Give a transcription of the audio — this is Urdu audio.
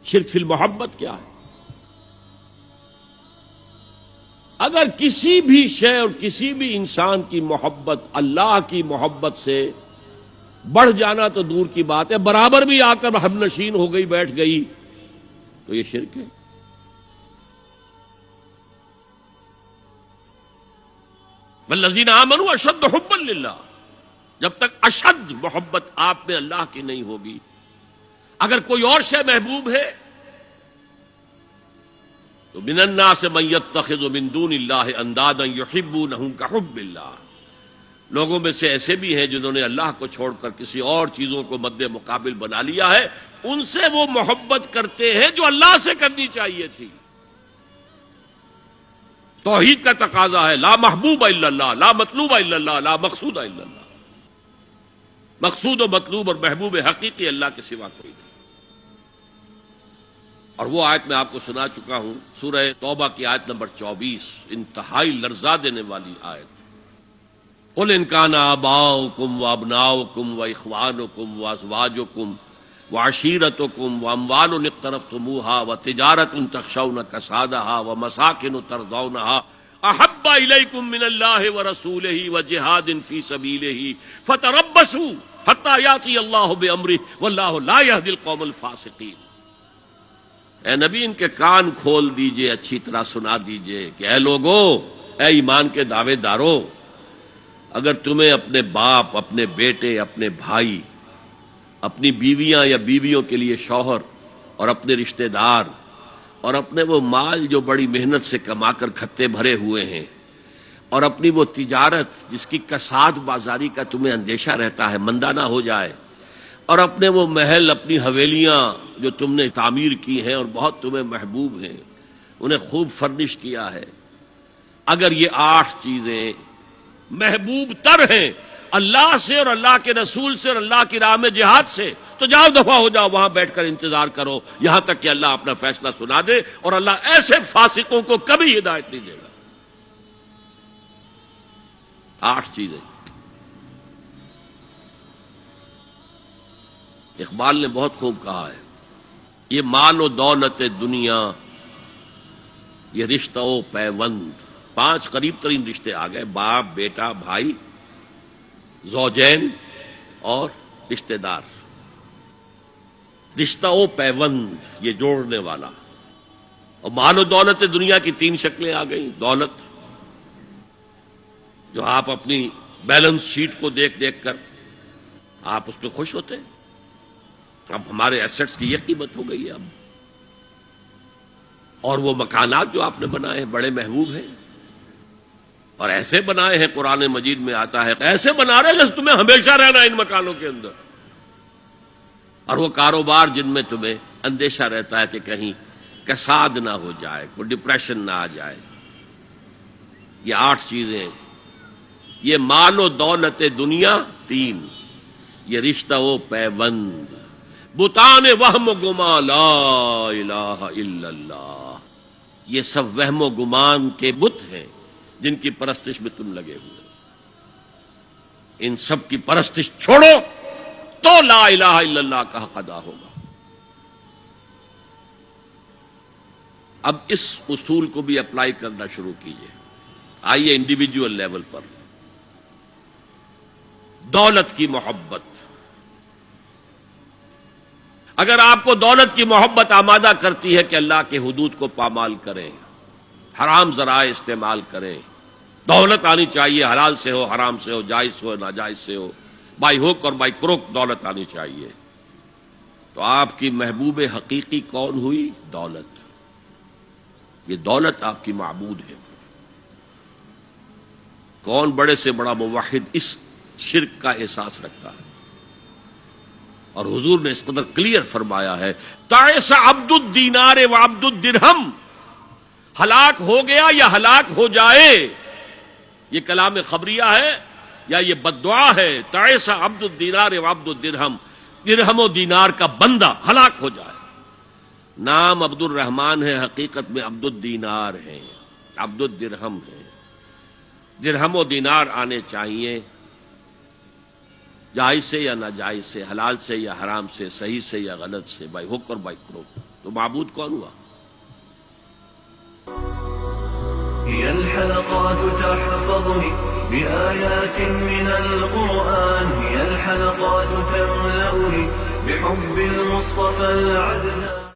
شرک فی المحبت کیا ہے؟ اگر کسی بھی شے اور کسی بھی انسان کی محبت اللہ کی محبت سے بڑھ جانا تو دور کی بات ہے، برابر بھی آ کر ہم نشین ہو گئی، بیٹھ گئی، تو یہ شرک ہے۔ والذین آمنوا اشد حبا للہ، جب تک اشد محبت آپ میں اللہ کی نہیں ہوگی، اگر کوئی اور شے محبوب ہے تو من الناس من یتخذ من دون اللہ اندادا یحبونہم کحب اللہ، لوگوں میں سے ایسے بھی ہیں جنہوں نے اللہ کو چھوڑ کر کسی اور چیزوں کو مد مقابل بنا لیا ہے، ان سے وہ محبت کرتے ہیں جو اللہ سے کرنی چاہیے تھی۔ توحید کا تقاضا ہے لا محبوب الا اللہ، لا مطلوب الا اللہ، لا مقصود الا اللہ، مقصود و مطلوب اور محبوب حقیقی اللہ کے سوا کوئی نہیں۔ اور وہ آیت میں آپ کو سنا چکا ہوں، سورہ توبہ کی آیت نمبر 24، انتہائی لرزا دینے والی آیت۔ قل ان کان آباؤکم وابناؤکم واخوانکم وازواجکم وعشیرتکم واموال اقترفتموها وتجارۃ تخشون کسادها ومساکن ترضونها احب الیکم من اللہ ورسولہ وجہاد فی سبیلہ فتربصوا حتی یاتی اللہ بامرہ واللہ لا یہدی القوم الفاسقین۔ اے نبی، ان کے کان کھول دیجئے، اچھی طرح سنا دیجئے کہ اے لوگو، اے ایمان کے دعوے دارو، اگر تمہیں اپنے باپ، اپنے بیٹے، اپنے بھائی، اپنی بیویاں یا بیویوں کے لیے شوہر اور اپنے رشتہ دار اور اپنے وہ مال جو بڑی محنت سے کما کر کھتے بھرے ہوئے ہیں اور اپنی وہ تجارت جس کی کساد بازاری کا تمہیں اندیشہ رہتا ہے مندہ نہ ہو جائے، اور اپنے وہ محل، اپنی حویلیاں جو تم نے تعمیر کی ہیں اور بہت تمہیں محبوب ہیں، انہیں خوب فرنش کیا ہے، اگر یہ 8 چیزیں محبوب تر ہیں اللہ سے اور اللہ کے رسول سے اور اللہ کی راہ میں جہاد سے، تو جاؤ دفع ہو جاؤ، وہاں بیٹھ کر انتظار کرو یہاں تک کہ اللہ اپنا فیصلہ سنا دے، اور اللہ ایسے فاسقوں کو کبھی ہدایت نہیں دے گا۔ 8 چیزیں اقبال نے بہت خوب کہا ہے، یہ مال و دولت دنیا، یہ رشتہ و پیوند، 5 قریب ترین رشتے آ گئے، باپ، بیٹا، بھائی، زوجین اور رشتہ دار۔ رشتہ و پیوند، یہ جوڑنے والا۔ اور مال و دولت دنیا کی 3 شکلیں آ گئیں۔ دولت جو آپ اپنی بیلنس شیٹ کو دیکھ دیکھ کر آپ اس پہ خوش ہوتے ہیں، اب ہمارے ایسٹس کی یہ قیمت ہو گئی ہے اب۔ اور وہ مکانات جو آپ نے بنائے ہیں بڑے محبوب ہیں، اور ایسے بنائے ہیں، قرآن مجید میں آتا ہے ایسے بنا رہے جیسے تمہیں ہمیشہ رہنا ان مکانوں کے اندر۔ اور وہ کاروبار جن میں تمہیں اندیشہ رہتا ہے کہ کہیں کساد نہ ہو جائے، کوئی ڈپریشن نہ آ جائے۔ یہ 8 چیزیں، یہ مال و دولت دنیا 3، یہ رشتہ و پیوند، بتان وہم و گما لا الہ الا اللہ، یہ سب وہم و گمان کے بت ہیں جن کی پرستش میں تم لگے ہوئے۔ ان سب کی پرستش چھوڑو تو لا الہ الا اللہ کا حق ادا ہوگا۔ اب اس اصول کو بھی اپلائی کرنا شروع کیجئے۔ آئیے انڈیویجول لیول پر، دولت کی محبت۔ اگر آپ کو دولت کی محبت آمادہ کرتی ہے کہ اللہ کے حدود کو پامال کریں، حرام ذرائع استعمال کریں، دولت آنی چاہیے، حلال سے ہو، حرام سے ہو، جائز ہو، ناجائز سے ہو، بائی ہوک اور بائی کروک دولت آنی چاہیے، تو آپ کی محبوب حقیقی کون ہوئی؟ دولت۔ یہ دولت آپ کی معبود ہے۔ کون بڑے سے بڑا موحد اس شرک کا احساس رکھتا ہے؟ اور حضور نے اس قدر کلیئر فرمایا ہے، تعس عبد الدینار و عبد الدرہم، ہلاک ہو گیا یا ہلاک ہو جائے، یہ کلام خبریہ ہے یا یہ بد دعا ہے؟ تعس عبد الدینار و عبد الدرہم، درہم و دینار کا بندہ ہلاک ہو جائے۔ نام عبد الرحمن ہے، حقیقت میں عبد الدینار ہے، عبد الدرہم ہے۔ درہم و دینار آنے چاہیے، جائز سے یا ناجائز سے، حلال سے یا حرام سے، صحیح سے یا غلط سے، بائی حق اور بائی کروک۔ تو معبود کون ہوا؟ هي الحلقات تحفظني بآيات من القرآن، هي الحلقات تملأني بحب المصطفى العدنان.